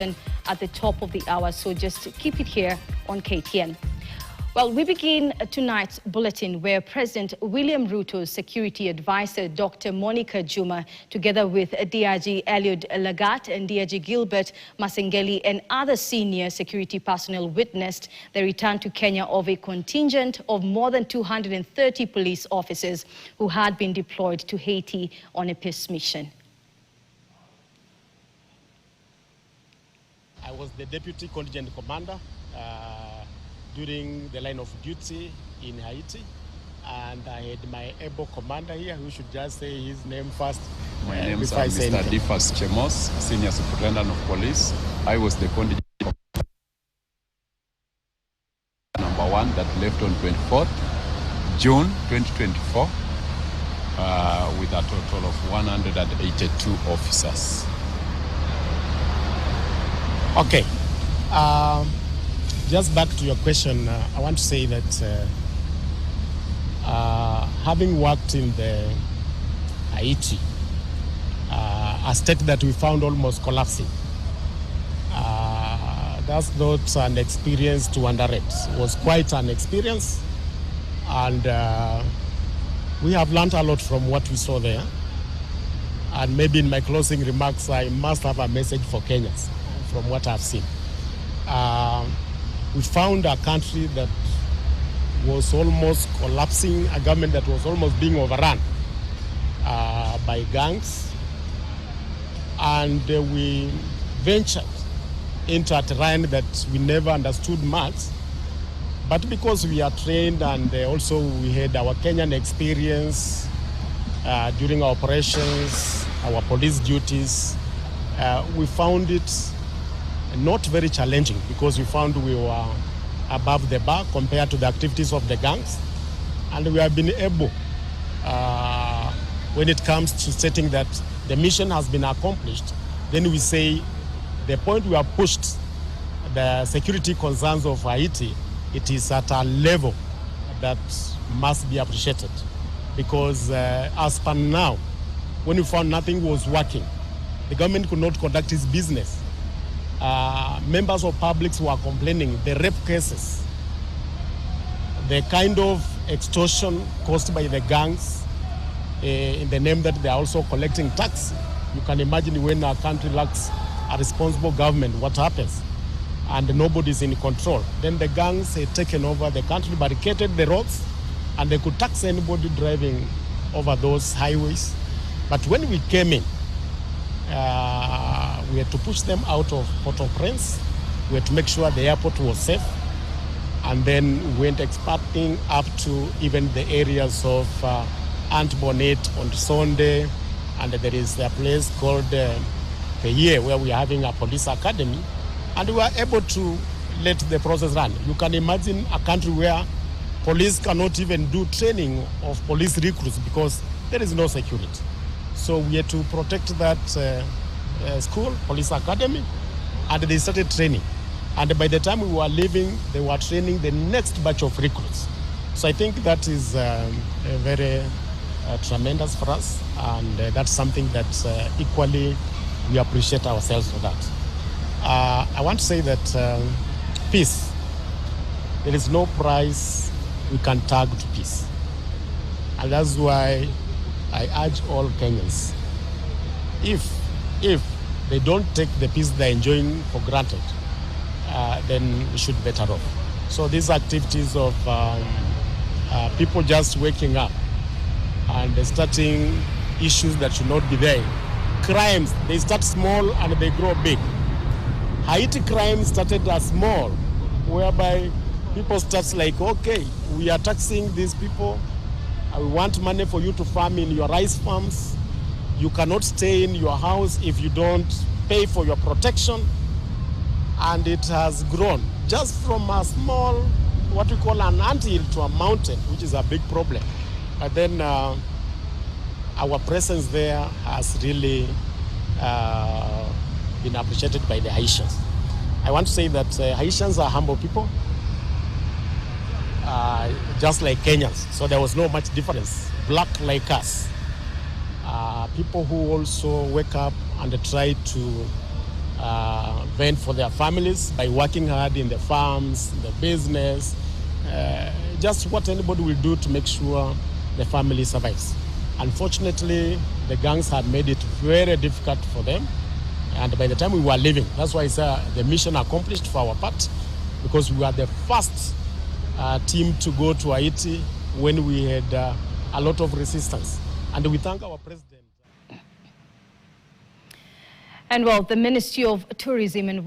at the top of the hour, so just keep it here on KTN. Well, we begin tonight's bulletin where President William Ruto's security advisor, Dr. Monica Juma, together with DIG Eliud Lagat and DIG Gilbert Masengeli and other senior security personnel witnessed the return to Kenya of a contingent of more than 230 police officers who had been deployed to Haiti on a peace mission. I was the deputy contingent commander during the line of duty in Haiti, and I had my able commander here who should just say his name first. My name is Mr. Difas Chemos, Senior Superintendent of Police. I was the contingent number 1 that left on 24th June 2024 with a total of 182 officers. Okay, just back to your question, I want to say that having worked in the Haiti, a state that we found almost collapsing, that's not an experience to underrate. It was quite an experience, and we have learned a lot from what we saw there. And maybe in my closing remarks, I must have a message for Kenyans. From what I've seen, we found a country that was almost collapsing, a government that was almost being overrun by gangs, and we ventured into a terrain that we never understood much, but because we are trained and also we had our Kenyan experience during our operations, our police duties, we found it not very challenging because we found we were above the bar compared to the activities of the gangs, and we have been able, when it comes to stating that the mission has been accomplished, then we say the point we have pushed the security concerns of Haiti, it is at a level that must be appreciated, because as per now, when we found nothing was working, the government could not conduct its business. Members of publics were complaining, the rape cases, the kind of extortion caused by the gangs in the name that they are also collecting tax. You can imagine when a country lacks a responsible government, what happens? And nobody is in control. Then the gangs had taken over the country, barricaded the roads, and they could tax anybody driving over those highways. But when we came in, we had to push them out of Port-au-Prince. We had to make sure the airport was safe. And then we went expanding up to even the areas of Antoinette on Sunday. And there is a place called Peye where we are having a police academy. And we were able to let the process run. You can imagine a country where police cannot even do training of police recruits because there is no security. So we had to protect that school, police academy, and they started training. And by the time we were leaving, they were training the next batch of recruits. So I think that is very tremendous for us, and that's something that equally we appreciate ourselves for that. I want to say that peace, there is no price we can tag to peace. And that's why I urge all Kenyans, if they don't take the peace they're enjoying for granted, then we should be better off. So these activities of people just waking up and starting issues that should not be there. Crimes, they start small and they grow big. Haiti crime started as small, whereby people start like, okay, we are taxing these people. We want money for you to farm in your rice farms. You cannot stay in your house if you don't pay for your protection. And it has grown just from a small, what we call an anthill to a mountain, which is a big problem. But then our presence there has really been appreciated by the Haitians. I want to say that Haitians are humble people. Just like Kenyans, so there was no much difference. Black like us, people who also wake up and try to vent for their families by working hard in the farms, in the business, just what anybody will do to make sure the family survives. Unfortunately, the gangs had made it very difficult for them. And by the time we were leaving, that's why it's the mission accomplished for our part, because we were the first team to go to Haiti when we had a lot of resistance. And we thank our president. And well, the Ministry of Tourism and